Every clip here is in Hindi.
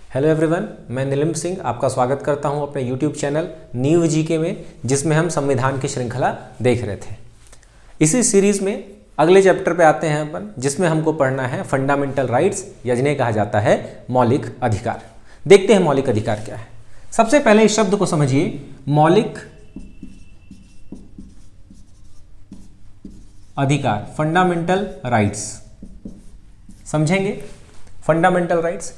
हेलो एवरीवन, मैं नीलिम सिंह आपका स्वागत करता हूं अपने यूट्यूब चैनल न्यू जीके में, जिसमें हम संविधान की श्रृंखला देख रहे थे। इसी सीरीज में अगले चैप्टर पे आते हैं अपन, जिसमें हमको पढ़ना है फंडामेंटल राइट्स या जिन्हें कहा जाता है मौलिक अधिकार। देखते हैं मौलिक अधिकार क्या है। सबसे पहले इस शब्द को समझिए, मौलिक अधिकार, फंडामेंटल राइट्स। समझेंगे फंडामेंटल राइट्स।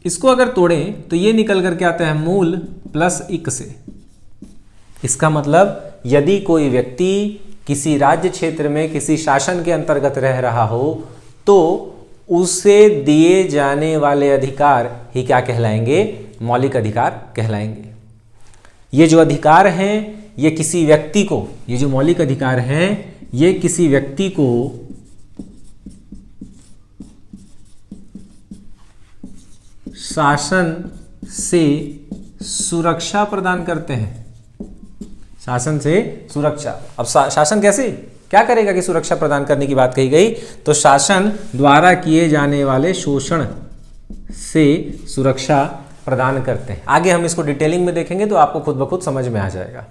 इसको अगर तोड़ें तो ये निकल करके आता है मूल प्लस इक से। इसका मतलब यदि कोई व्यक्ति किसी राज्य क्षेत्र में किसी शासन के अंतर्गत रह रहा हो तो उसे दिए जाने वाले अधिकार ही क्या कहलाएंगे? मौलिक अधिकार कहलाएंगे। ये जो अधिकार हैं ये किसी व्यक्ति को, ये जो मौलिक अधिकार हैं ये किसी व्यक्ति को शासन से सुरक्षा प्रदान करते हैं। शासन से सुरक्षा। अब शासन कैसे क्या करेगा कि सुरक्षा प्रदान करने की बात कही गई, तो शासन द्वारा किए जाने वाले शोषण से सुरक्षा प्रदान करते हैं। आगे हम इसको डिटेलिंग में देखेंगे तो आपको खुद ब खुद समझ में आ जाएगा।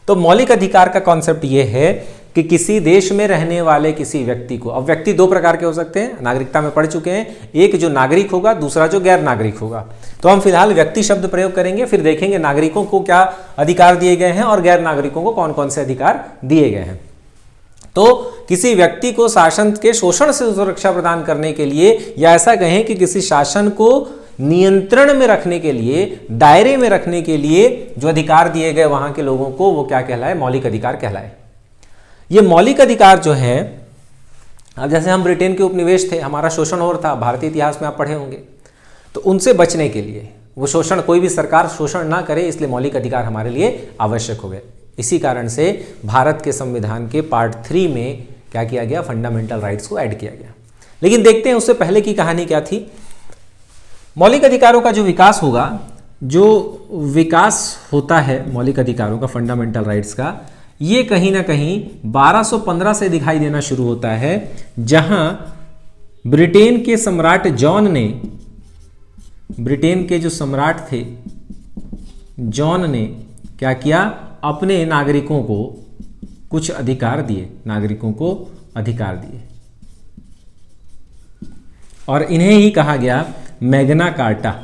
तो मौलिक अधिकार का कॉन्सेप्ट ये है कि किसी देश में रहने वाले किसी व्यक्ति को, अब व्यक्ति दो प्रकार के हो सकते हैं, नागरिकता में पढ़ चुके हैं, एक जो नागरिक होगा, दूसरा जो गैर नागरिक होगा। तो हम फिलहाल व्यक्ति शब्द प्रयोग करेंगे, फिर देखेंगे नागरिकों को क्या अधिकार दिए गए हैं और गैर नागरिकों को कौन कौन से अधिकार दिए गए हैं। तो किसी व्यक्ति को शासन के शोषण से सुरक्षा प्रदान करने के लिए, या ऐसा कहें कि किसी शासन को नियंत्रण में रखने के लिए, दायरे में रखने के लिए जो अधिकार दिए गए वहां के लोगों को, वो क्या कहलाए? मौलिक अधिकार कहलाए। ये मौलिक अधिकार जो है, अब जैसे हम ब्रिटेन के उपनिवेश थे, हमारा शोषण हो रहा था, भारतीय इतिहास में आप पढ़े होंगे, तो उनसे बचने के लिए, वो शोषण, कोई भी सरकार शोषण ना करे, इसलिए मौलिक अधिकार हमारे लिए आवश्यक हो गए। इसी कारण से भारत के संविधान के पार्ट 3 में क्या किया गया? फंडामेंटल राइट्स को ऐड किया गया। लेकिन देखते हैं उससे पहले की कहानी क्या थी। मौलिक अधिकारों का जो विकास होगा, जो विकास होता है मौलिक अधिकारों का, फंडामेंटल राइट्स का, ये कहीं ना कहीं 1215 से दिखाई देना शुरू होता है, जहां ब्रिटेन के सम्राट जॉन ने, ब्रिटेन के जो सम्राट थे जॉन ने क्या किया? अपने नागरिकों को कुछ अधिकार दिए, नागरिकों को अधिकार दिए, और इन्हें ही कहा गया मैग्ना कार्टा।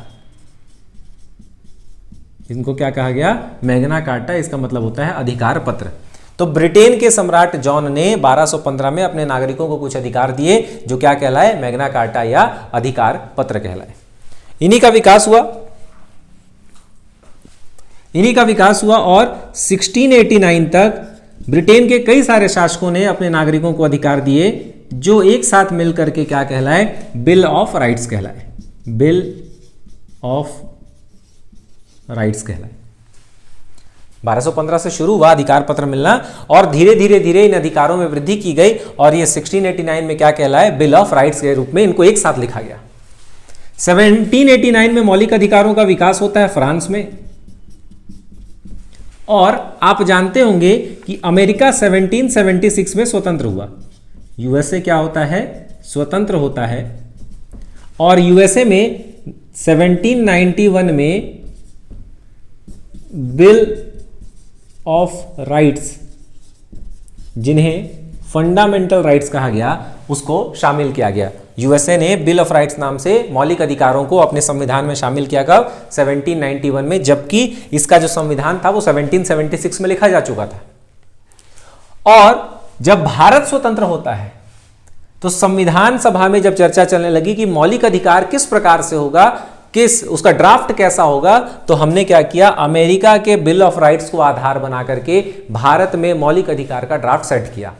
इनको क्या कहा गया? Magna carta. इसका मतलब होता है अधिकार पत्र। तो ब्रिटेन के सम्राट जॉन ने 1215 में अपने नागरिकों को कुछ अधिकार दिए, जो क्या कहलाए? मैग्ना कार्टा या अधिकार पत्र कहलाए। इन्हीं का विकास हुआ, और 1689 तक ब्रिटेन के कई सारे शासकों ने अपने नागरिकों को अधिकार दिए, जो एक साथ मिलकर के क्या कहलाए? बिल ऑफ राइट्स कहलाए। बिल ऑफ राइट्स कहलाए। 1215 से शुरू हुआ अधिकार पत्र मिलना, और धीरे धीरे इन अधिकारों में वृद्धि की गई, और ये 1689 में क्या कहलाए? बिल ऑफ राइट्स के रूप में इनको एक साथ लिखा गया। 1789 में मौलिक अधिकारों का विकास होता है फ्रांस में, और आप जानते होंगे कि अमेरिका 1776 में स्वतंत्र हुआ। यूएसए क्या होता है? स्वतंत्र होता है। और यूएसए में 1791 में बिल ऑफ राइट्स, जिन्हें फंडामेंटल राइट्स कहा गया, उसको शामिल किया गया। यूएसए ने बिल ऑफ राइट्स नाम से मौलिक अधिकारों को अपने संविधान में शामिल किया। कब? 1791 में, जबकि इसका जो संविधान था वो 1776 में लिखा जा चुका था। और जब भारत स्वतंत्र होता है तो संविधान सभा में जब चर्चा चलने लगी कि मौलिक अधिकार किस प्रकार से होगा, उसका ड्राफ्ट कैसा होगा, तो हमने क्या किया? अमेरिका के बिल ऑफ राइट्स को आधार बना करके भारत में मौलिक अधिकार का ड्राफ्ट सेट किया।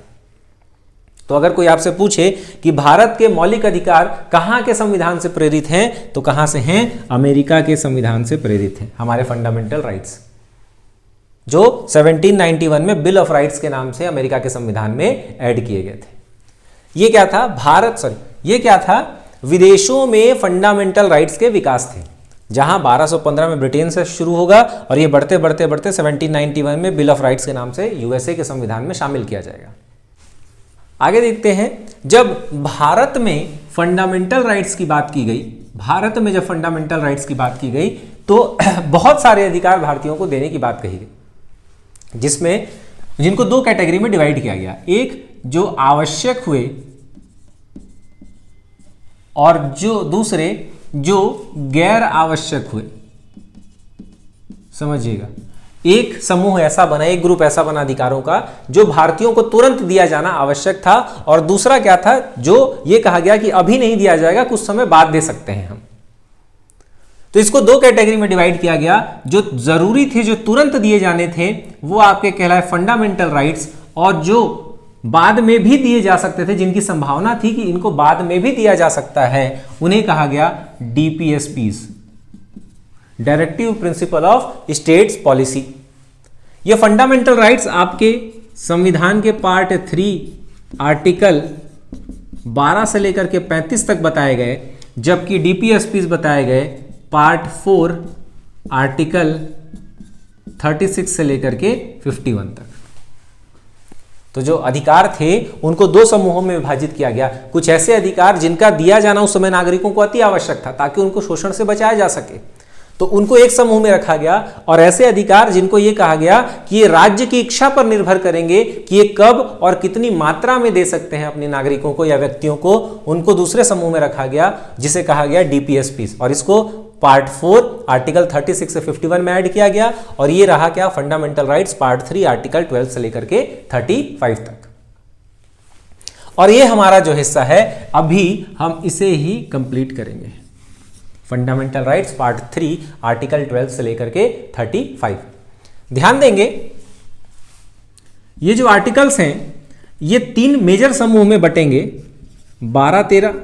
तो अगर कोई आपसे पूछे कि भारत के मौलिक अधिकार कहां के संविधान से प्रेरित हैं, तो कहां से हैं? अमेरिका के संविधान से प्रेरित हैं हमारे फंडामेंटल राइट्स, जो 1791 में बिल ऑफ राइट्स के नाम से अमेरिका के संविधान में ऐड किए गए थे। ये क्या था? ये क्या था? विदेशों में फंडामेंटल राइट्स के विकास थे, जहां 1215 में ब्रिटेन से शुरू होगा, और ये बढ़ते 1791 में बिल ऑफ राइट्स के नाम से यूएसए के संविधान में शामिल किया जाएगा। आगे देखते हैं, जब भारत में फंडामेंटल राइट्स की बात की गई भारत में जब फंडामेंटल राइट्स की बात की गई तो बहुत सारे अधिकार भारतीयों को देने की बात कही गई, जिसमें जिनको दो कैटेगरी में डिवाइड किया गया। एक जो आवश्यक हुए और जो दूसरे जो गैर आवश्यक हुए। समझिएगा, एक समूह ऐसा बना, एक ग्रुप ऐसा बना अधिकारों का जो भारतीयों को तुरंत दिया जाना आवश्यक था, और दूसरा क्या था जो ये कहा गया कि अभी नहीं दिया जाएगा, कुछ समय बाद दे सकते हैं हम। तो इसको दो कैटेगरी में डिवाइड किया गया। जो जरूरी थे, जो तुरंत दिए जाने थे, वो आपके कहलाए फंडामेंटल राइट्स, और जो बाद में भी दिए जा सकते थे, जिनकी संभावना थी कि इनको बाद में भी दिया जा सकता है, उन्हें कहा गया DPSPs, directive principle of states policy. ये फंडामेंटल राइट्स आपके संविधान के पार्ट 3 आर्टिकल 12 से लेकर के 35 तक बताए गए, जबकि डीपीएसपीज बताए गए पार्ट 4 आर्टिकल 36 से लेकर के 51 तक। तो जो अधिकार थे उनको दो समूहों में विभाजित किया गया। कुछ ऐसे अधिकार जिनका दिया जाना उस समय नागरिकों को अति आवश्यक था ताकि उनको शोषण से बचाया जा सके, तो उनको एक समूह में रखा गया। और ऐसे अधिकार जिनको ये कहा गया कि ये राज्य की इच्छा पर निर्भर करेंगे कि ये कब और कितनी मात्रा में दे सकते हैं अपने नागरिकों को या व्यक्तियों को, उनको दूसरे समूह में रखा गया, जिसे कहा गया डीपीएसपीज। और इसको पार्ट 4 आर्टिकल 36 से 51 में ऐड किया गया। और ये रहा क्या, फंडामेंटल राइट्स पार्ट 3 आर्टिकल 12 से लेकर के 35 तक। और ये हमारा जो हिस्सा है अभी हम इसे ही कंप्लीट करेंगे। फंडामेंटल राइट्स पार्ट 3 आर्टिकल 12 से लेकर के 35। ध्यान देंगे, ये जो आर्टिकल्स हैं ये 3 मेजर समूह में बटेंगे, 12-13,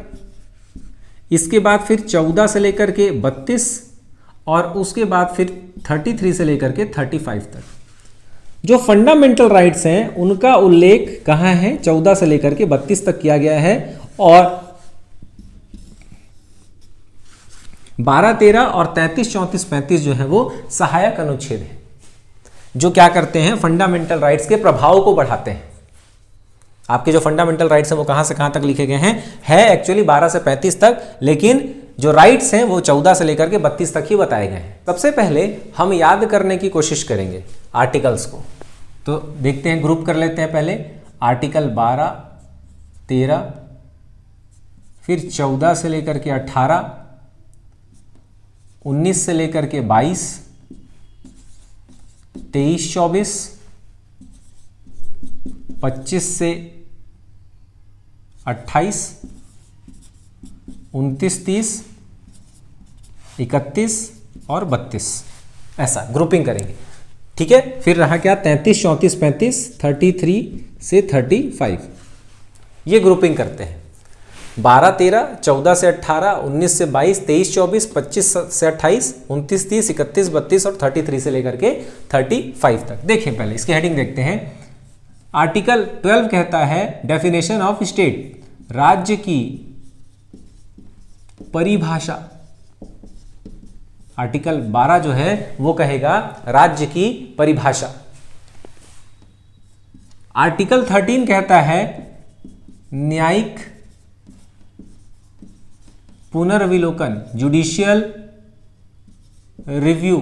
इसके बाद फिर 14 से लेकर के 32, और उसके बाद फिर 33 से लेकर के 35 तक। जो फंडामेंटल राइट्स हैं उनका उल्लेख कहाँ है, 14 से लेकर के 32 तक किया गया है, और 12-13 और 33-34-35 जो है वो सहायक अनुच्छेद है, जो क्या करते हैं, फंडामेंटल राइट्स के प्रभाव को बढ़ाते हैं। आपके जो फंडामेंटल राइट्स हैं वो कहां से कहां तक लिखे गए हैं, है एक्चुअली 12 से 35 तक, लेकिन जो राइट्स हैं वो 14 से लेकर के 32 तक ही बताए गए हैं। सबसे पहले हम याद करने की कोशिश करेंगे आर्टिकल्स को। तो देखते हैं, ग्रुप कर लेते हैं पहले। आर्टिकल 12, 13, फिर 14 से लेकर के 18, 19 से लेकर के 22, 23-24, 25 से 28, 29-30, 31 और 32, ऐसा ग्रुपिंग करेंगे। ठीक है, फिर रहा क्या, 33-34-35, 33 से 35, ये ग्रुपिंग करते हैं। 12-13, 14 से 18, 19 से 22, 23-24, 25 से 28, 29-30, 31-32 और 33 से लेकर के 35 तक। देखें, पहले इसकी हेडिंग देखते हैं। आर्टिकल 12 कहता है डेफिनेशन ऑफ स्टेट, राज्य की परिभाषा। आर्टिकल 12 जो है वो कहेगा राज्य की परिभाषा। आर्टिकल 13 कहता है न्यायिक पुनर्विलोकन, judicial review.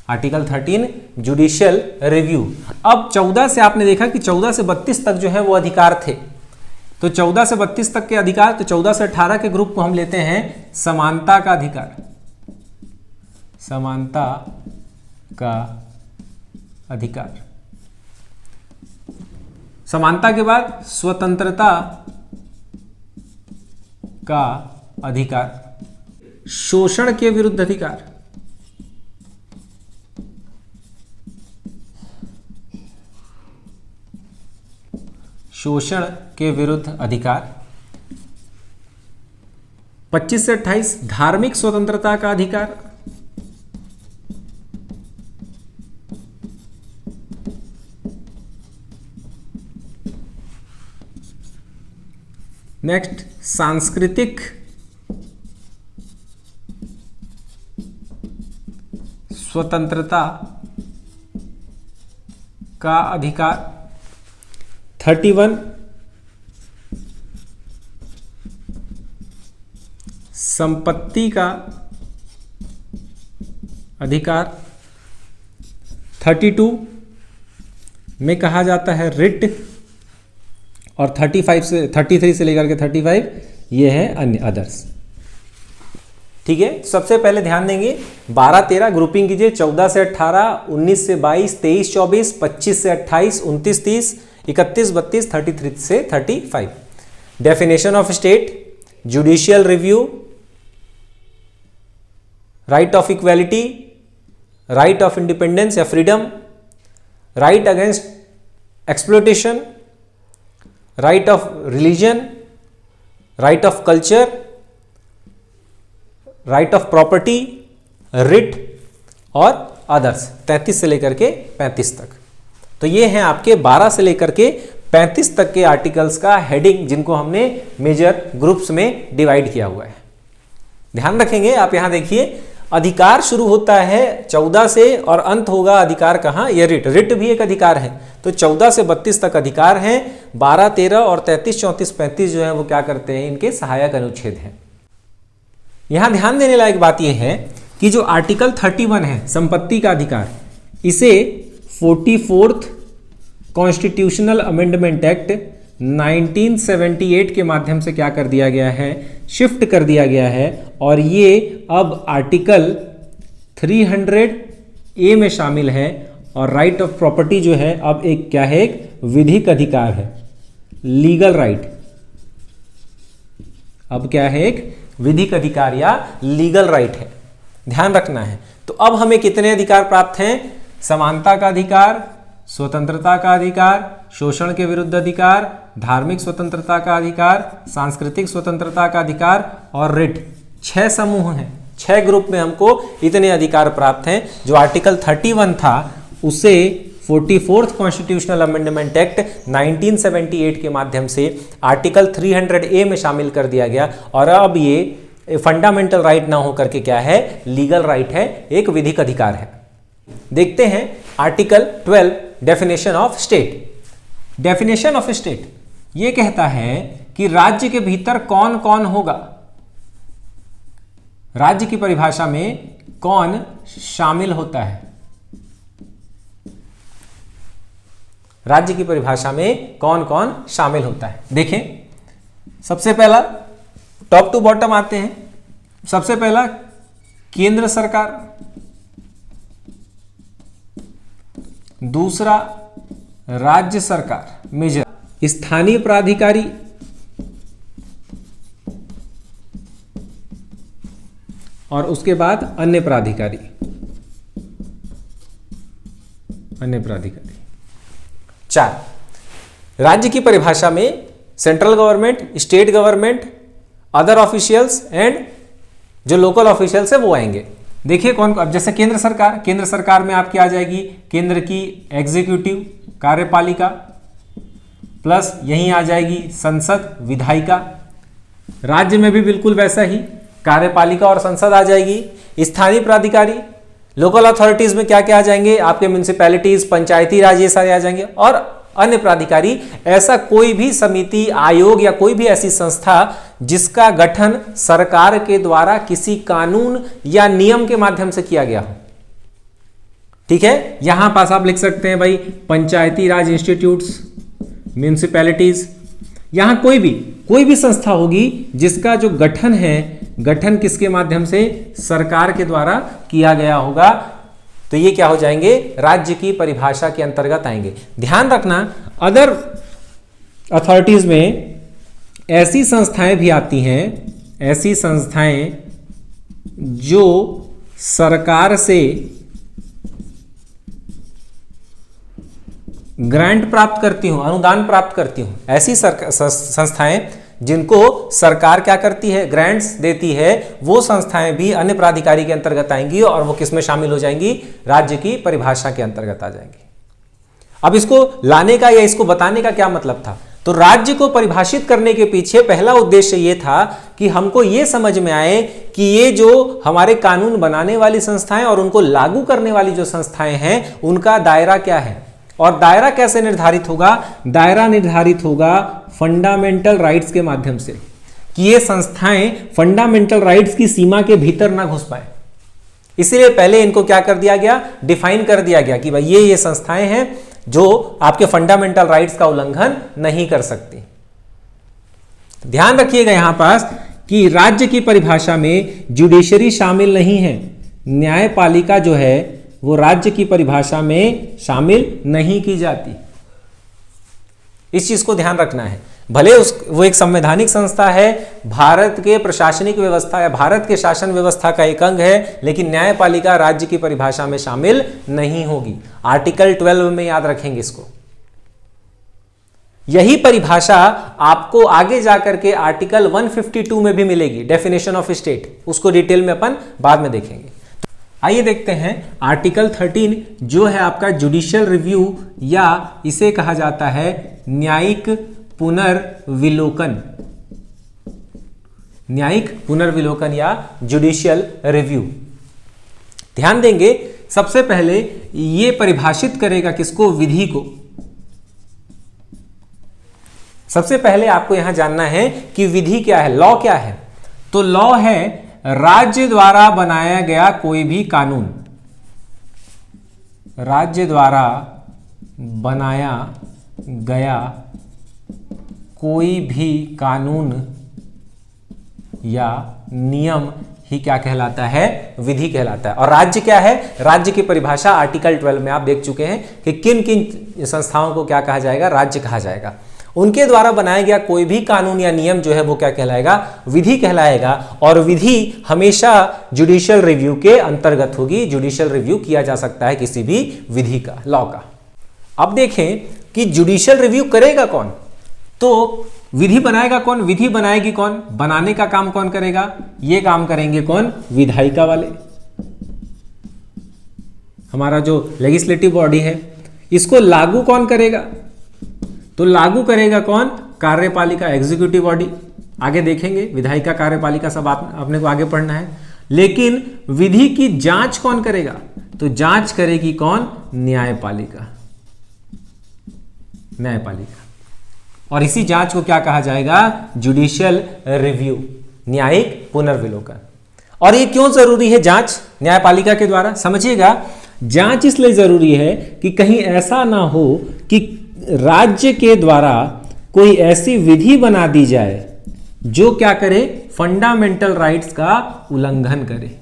Article 13 judicial review. अब 14 से आपने देखा कि 14 से 32 तक जो है वो अधिकार थे, तो 14 से 32 तक के अधिकार, तो 14 से 18 के ग्रुप को हम लेते हैं समानता का अधिकार। समानता का अधिकार। समानता के बाद स्वतंत्रता का अधिकार, शोषण के विरुद्ध अधिकार, शोषण के विरुद्ध अधिकार। 25 से 28 धार्मिक स्वतंत्रता का अधिकार। नेक्स्ट, सांस्कृतिक स्वतंत्रता का अधिकार। 31 संपत्ति का अधिकार। 32 में कहा जाता है रिट, और 33 से लेकर के 35 ये है अन्य, अदर्स। ठीक है, सबसे पहले ध्यान देंगे 12-13 ग्रुपिंग कीजिए, 14 से 18, 19 से 22, 23-24, 25 से 28, 29-30, 31-32, 33 से 35। Definition of state, judicial review, right of equality, right of independence या freedom, right against exploitation, right of religion, right of culture, right of property, writ और अदर्स। 33 से लेकर के 35 तक। तो ये हैं आपके 12 से लेकर के 35 तक के आर्टिकल्स का हेडिंग, जिनको हमने मेजर ग्रुप्स में डिवाइड किया हुआ है। ध्यान रखेंगे आप, यहां देखिए अधिकार शुरू होता है 14 से और अंत होगा अधिकार कहां, ये रिट। रिट भी एक अधिकार है। तो 14 से 32 तक अधिकार हैं, 12, 13 और 33, 34, 35 जो है वो क्या करते हैं, इनके सहायक अनुच्छेद हैं। यहां ध्यान देने लायक बात यह है कि जो आर्टिकल 31 है संपत्ति का अधिकार, इसे 44th कॉन्स्टिट्यूशनल अमेंडमेंट एक्ट 1978 के माध्यम से क्या कर दिया गया है, शिफ्ट कर दिया गया है, और ये अब आर्टिकल 300A में शामिल है। और राइट ऑफ प्रॉपर्टी जो है अब एक क्या है, एक विधिक अधिकार है, लीगल राइट। अब क्या है, एक विधिक अधिकार या लीगल राइट है, ध्यान रखना है। तो अब हमें कितने अधिकार प्राप्त हैं, समानता का अधिकार, स्वतंत्रता का अधिकार, शोषण के विरुद्ध अधिकार, धार्मिक स्वतंत्रता का अधिकार, सांस्कृतिक स्वतंत्रता का अधिकार और रिट। 6 समूह हैं, 6 ग्रुप में हमको इतने अधिकार प्राप्त हैं। जो आर्टिकल 31 था उसे 44th कॉन्स्टिट्यूशनल अमेंडमेंट एक्ट 1978 के माध्यम से आर्टिकल 300A में शामिल कर दिया गया, और अब ये फंडामेंटल राइट ना होकर के क्या है, लीगल राइट है, एक विधिक अधिकार है। देखते हैं article 12, definition of state. Definition of state ये कहता है कि राज्य के भीतर कौन कौन होगा, राज्य की परिभाषा में कौन शामिल होता है, राज्य की परिभाषा में कौन कौन शामिल होता है। देखें, सबसे पहला टॉप टू बॉटम आते हैं। सबसे पहला केंद्र सरकार, दूसरा राज्य सरकार मेजर, स्थानीय प्राधिकारी, और उसके बाद अन्य प्राधिकारी। अन्य प्राधिकारी 4। राज्य की परिभाषा में central government, state government, other officials and जो लोकल ऑफिशियल्स है वो आएंगे। देखिए कौन, अब जैसे केंद्र सरकार, केंद्र सरकार में आपकी आ जाएगी केंद्र की एग्जीक्यूटिव कार्यपालिका, प्लस यहीं आ जाएगी संसद विधायिका। राज्य में भी बिल्कुल वैसा ही कार्यपालिका और संसद आ जाएगी। स्थानीय प्राधिकारी, लोकल अथॉरिटीज में क्या क्या आ जाएंगे, आपके म्यूनिसिपैलिटीज, पंचायती राज, ये सारे आ जाएंगे। और अन्य प्राधिकारी, ऐसा कोई भी समिति, आयोग या कोई भी ऐसी संस्था जिसका गठन सरकार के द्वारा किसी कानून या नियम के माध्यम से किया गया हो। ठीक है, यहां पास आप लिख सकते हैं भाई पंचायती राज इंस्टीट्यूट्स, म्यूनिसिपैलिटीज। यहां कोई भी संस्था होगी जिसका जो गठन है, गठन किसके माध्यम से, सरकार के द्वारा किया गया होगा, तो ये क्या हो जाएंगे, राज्य की परिभाषा के अंतर्गत आएंगे। ध्यान रखना, अदर अथॉरिटीज में ऐसी संस्थाएं भी आती हैं, ऐसी संस्थाएं जो सरकार से ग्रांट प्राप्त करती हूं, अनुदान प्राप्त करती हूं। ऐसी संस्थाएं जिनको सरकार क्या करती है, ग्रांट्स देती है, वो संस्थाएं भी अन्य प्राधिकारी के अंतर्गत आएंगी और वो किस में शामिल हो जाएंगी, राज्य की परिभाषा के अंतर्गत आ जाएंगी। अब इसको लाने का या इसको बताने का क्या मतलब था, तो राज्य को परिभाषित करने के पीछे पहला उद्देश्य ये था कि हमको ये समझ में आए कि ये जो हमारे कानून बनाने वाली संस्थाएं और उनको लागू करने वाली जो संस्थाएं हैं, उनका दायरा क्या है। और दायरा कैसे निर्धारित होगा, दायरा निर्धारित होगा फंडामेंटल राइट्स के माध्यम से। कि ये संस्थाएं फंडामेंटल राइट्स की सीमा के भीतर ना घुस पाए। इसीलिए पहले इनको क्या कर दिया गया, डिफाइन कर दिया गया कि भाई ये संस्थाएं हैं जो आपके फंडामेंटल राइट्स का उल्लंघन नहीं कर सकती। ध्यान रखिएगा यहां पास कि राज्य की परिभाषा में जुडिशरी शामिल नहीं है। न्यायपालिका जो है वो राज्य की परिभाषा में शामिल नहीं की जाती। इस चीज को ध्यान रखना है। भले वो एक संवैधानिक संस्था है, भारत के प्रशासनिक व्यवस्था या भारत के शासन व्यवस्था का एक अंग है, लेकिन न्यायपालिका राज्य की परिभाषा में शामिल नहीं होगी। आर्टिकल 12 में याद रखेंगे इसको। यही परिभाषा आपको आगे जाकर के आर्टिकल 152 में भी मिलेगी, डेफिनेशन ऑफ स्टेट। उसको डिटेल में अपन बाद में देखेंगे। आइए देखते हैं आर्टिकल 13 जो है आपका जुडिशियल रिव्यू या इसे कहा जाता है न्यायिक पुनर्विलोकन। न्यायिक पुनर्विलोकन या जुडिशियल रिव्यू। ध्यान देंगे, सबसे पहले ये परिभाषित करेगा किसको, विधि को। सबसे पहले आपको यहां जानना है कि विधि क्या है, लॉ क्या है। तो लॉ है राज्य द्वारा बनाया गया कोई भी कानून। राज्य द्वारा बनाया गया कोई भी कानून या नियम ही क्या कहलाता है, विधि कहलाता है। और राज्य क्या है, राज्य की परिभाषा आर्टिकल 12 में आप देख चुके हैं कि किन किन संस्थाओं को क्या कहा जाएगा, राज्य कहा जाएगा। उनके द्वारा बनाया गया कोई भी कानून या नियम जो है वो क्या कहलाएगा, विधि कहलाएगा। और विधि हमेशा जुडिशियल रिव्यू के अंतर्गत होगी। जुडिशियल रिव्यू किया जा सकता है किसी भी विधि का, लॉ का। अब देखें कि जुडिशियल रिव्यू करेगा कौन, तो विधि बनाएगा कौन, विधि बनाएगी कौन, बनाने का काम कौन करेगा, ये काम करेंगे कौन, विधायिका वाले। हमारा जो लेजिस्लेटिव बॉडी है, इसको लागू कौन करेगा, तो लागू करेगा कौन, कार्यपालिका, एग्जीक्यूटिव बॉडी। आगे देखेंगे विधायिका, कार्यपालिका सब आपने को आगे पढ़ना है। लेकिन विधि की जांच कौन करेगा, तो जांच करेगी कौन, न्यायपालिका। न्यायपालिका। और इसी जांच को क्या कहा जाएगा, जुडिशियल रिव्यू, न्यायिक पुनर्विलोकन। और ये क्यों जरूरी है जांच न्यायपालिका के द्वारा, समझिएगा। जांच इसलिए जरूरी है कि कहीं ऐसा ना हो कि राज्य के द्वारा कोई ऐसी विधि बना दी जाए जो क्या करे, फंडामेंटल राइट्स का उल्लंघन करे,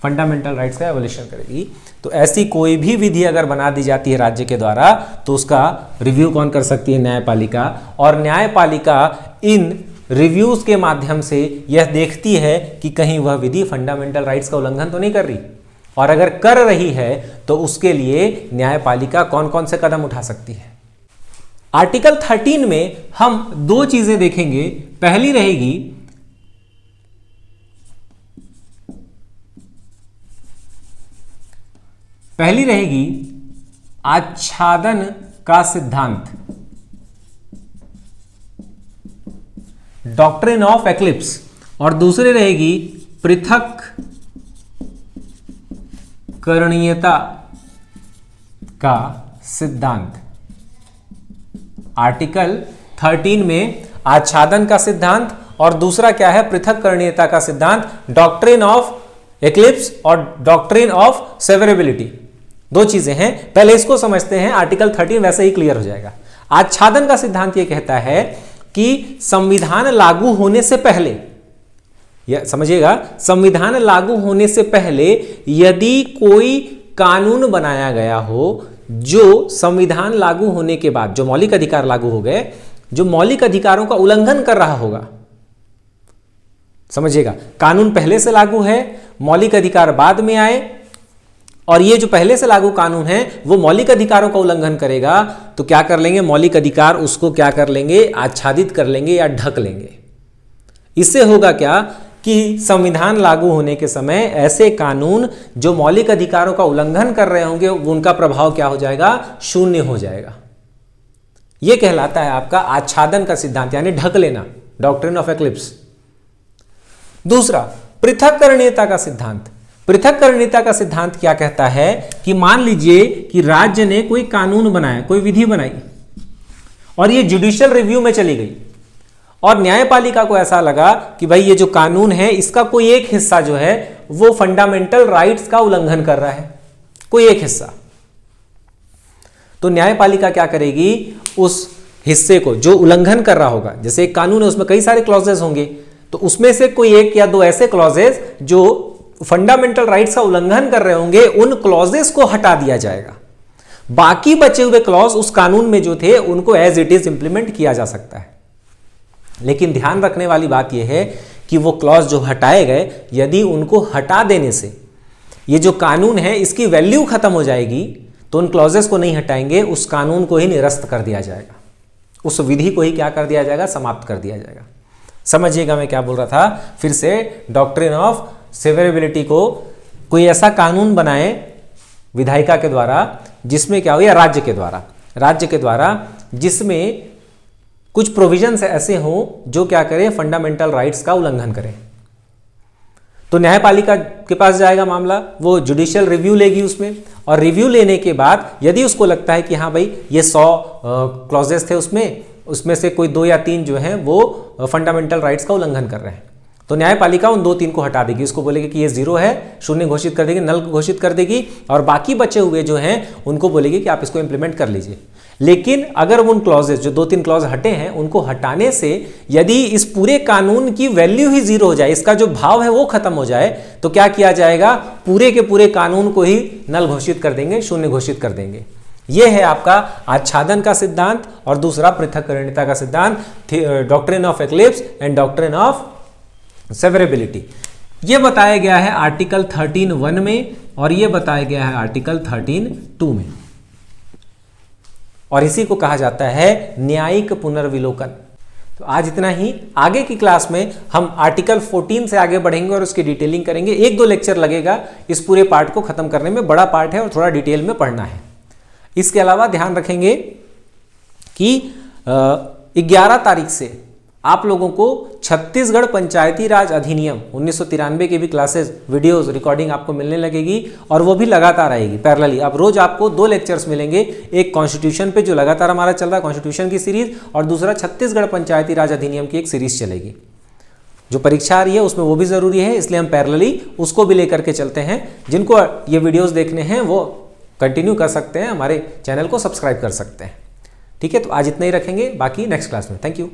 फंडामेंटल राइट्स का एवोल्यूशन करेगी। तो ऐसी कोई भी विधि अगर बना दी जाती है राज्य के द्वारा, तो उसका रिव्यू कौन कर सकती है, न्यायपालिका। और न्यायपालिका इन रिव्यूज के माध्यम से यह देखती है कि कहीं वह विधि फंडामेंटल राइट्स का उल्लंघन तो नहीं कर रही, और अगर कर रही है तो उसके लिए न्यायपालिका कौन कौन से कदम उठा सकती है। आर्टिकल 13 में हम दो चीजें देखेंगे। पहली रहेगी आच्छादन का सिद्धांत, डॉक्ट्रिन ऑफ एक्लिप्स। और दूसरी रहेगी पृथक करणीयता का सिद्धांत। आर्टिकल 13 में आच्छादन का सिद्धांत और दूसरा क्या है, पृथक करणीयता का सिद्धांत, डॉक्ट्रिन ऑफ एक्लिप्स और डॉक्ट्रिन ऑफ सेवरेबिलिटी। दो चीजें हैं, पहले इसको समझते हैं। आर्टिकल 13 वैसे ही क्लियर हो जाएगा। आच्छादन का सिद्धांत यह कहता है कि संविधान लागू होने से पहले, समझिएगा, संविधान लागू होने से पहले यदि कोई कानून बनाया गया हो जो संविधान लागू होने के बाद, जो मौलिक अधिकार लागू हो गए, जो मौलिक अधिकारों का उल्लंघन कर रहा होगा, समझिएगा, कानून पहले से लागू है, मौलिक अधिकार बाद में आए, और ये जो पहले से लागू कानून है वो मौलिक अधिकारों का उल्लंघन करेगा, तो क्या कर लेंगे, मौलिक अधिकार उसको क्या कर लेंगे, आच्छादित कर लेंगे या ढक लेंगे। इससे होगा क्या कि संविधान लागू होने के समय ऐसे कानून जो मौलिक अधिकारों का उल्लंघन कर रहे होंगे, उनका प्रभाव क्या हो जाएगा, शून्य हो जाएगा। यह कहलाता है आपका आच्छादन का सिद्धांत, यानी ढक लेना, डॉक्ट्रिन ऑफ एक्लिप्स। दूसरा, पृथक्करणीयता का सिद्धांत। पृथक्करणीयता का सिद्धांत क्या कहता है कि मान लीजिए कि राज्य ने कोई कानून बनाया, कोई विधि बनाई, और ये जुडिशियल रिव्यू में चली गई, और न्यायपालिका को ऐसा लगा कि भाई ये जो कानून है इसका कोई एक हिस्सा जो है वो फंडामेंटल राइट्स का उल्लंघन कर रहा है, कोई एक हिस्सा। तो न्यायपालिका क्या करेगी, उस हिस्से को जो उल्लंघन कर रहा होगा, जैसे एक कानून है उसमें कई सारे क्लॉजेस होंगे, तो उसमें से कोई एक या दो ऐसे क्लॉजेस जो फंडामेंटल राइट्स का उल्लंघन कर रहे होंगे, उन क्लॉजेस को हटा दिया जाएगा। बाकी बचे हुए क्लॉज उस कानून में जो थे उनको एज इट इज इंप्लीमेंट किया जा सकता है। लेकिन ध्यान रखने वाली बात यह है कि वो क्लॉज जो हटाए गए, यदि उनको हटा देने से ये जो कानून है इसकी वैल्यू खत्म हो जाएगी, तो उन क्लॉजेस को नहीं हटाएंगे, उस कानून को ही निरस्त कर दिया जाएगा, उस विधि को ही क्या कर दिया जाएगा, समाप्त कर दिया जाएगा। समझिएगा मैं क्या बोल रहा था। फिर से डॉक्ट्रिन ऑफ सेवरेबिलिटी को कोई ऐसा कानून बनाए विधायिका के द्वारा जिसमें क्या हो, या राज्य के द्वारा जिसमें कुछ प्रोविजंस ऐसे हों जो क्या करें, फंडामेंटल राइट्स का उल्लंघन करें। तो न्यायपालिका के पास जाएगा मामला, वो जुडिशियल रिव्यू लेगी उसमें, और रिव्यू लेने के बाद यदि उसको लगता है कि हाँ भाई ये 100 क्लॉजेस थे उसमें से कोई 2 या 3 जो हैं वो फंडामेंटल राइट्स का उल्लंघन कर रहे हैं, तो न्यायपालिका उन 2-3 को हटा देगी, उसको बोलेगी कि ये 0 है, शून्य घोषित कर देगी, नल घोषित कर देगी, और बाकी बचे हुए जो हैं उनको बोलेगी कि आप इसको इंप्लीमेंट कर लीजिए। लेकिन अगर उन क्लॉजेस जो 2-3 क्लॉज हटे हैं उनको हटाने से यदि इस पूरे कानून की वैल्यू ही 0 हो जाए, इसका जो भाव है वो खत्म हो जाए, तो क्या किया जाएगा, पूरे के पूरे कानून को ही नल घोषित कर देंगे, शून्य घोषित कर देंगे। यह है आपका आच्छादन का सिद्धांत और दूसरा पृथक्करणीयता का सिद्धांत, doctrine of eclipse and doctrine of severability. यह बताया गया है आर्टिकल 13(1) में और यह बताया गया है आर्टिकल 13(2) में, और इसी को कहा जाता है न्यायिक पुनर्विलोकन। तो आज इतना ही। आगे की क्लास में हम आर्टिकल 14 से आगे बढ़ेंगे और उसकी डिटेलिंग करेंगे। 1-2 लेक्चर लगेगा इस पूरे पार्ट को खत्म करने में, बड़ा पार्ट है और थोड़ा डिटेल में पढ़ना है। इसके अलावा ध्यान रखेंगे कि 11 तारीख से आप लोगों को छत्तीसगढ़ पंचायती राज अधिनियम 1993 की भी क्लासेस, वीडियोस, रिकॉर्डिंग आपको मिलने लगेगी, और वो भी लगातार आएगी पैरेलली। अब रोज आपको 2 लेक्चर्स मिलेंगे, एक कॉन्स्टिट्यूशन पे जो लगातार हमारा चल रहा है कॉन्स्टिट्यूशन की सीरीज, और दूसरा छत्तीसगढ़ पंचायती राज अधिनियम की एक सीरीज चलेगी। जो परीक्षा आ रही है उसमें वो भी जरूरी है, इसलिए हम पैरेलली उसको भी लेकर के चलते हैं। जिनको ये वीडियोज देखने हैं वो कंटिन्यू कर सकते हैं, हमारे चैनल को सब्सक्राइब कर सकते हैं। ठीक है, तो आज इतना ही रखेंगे, बाकी नेक्स्ट क्लास में। Thank you.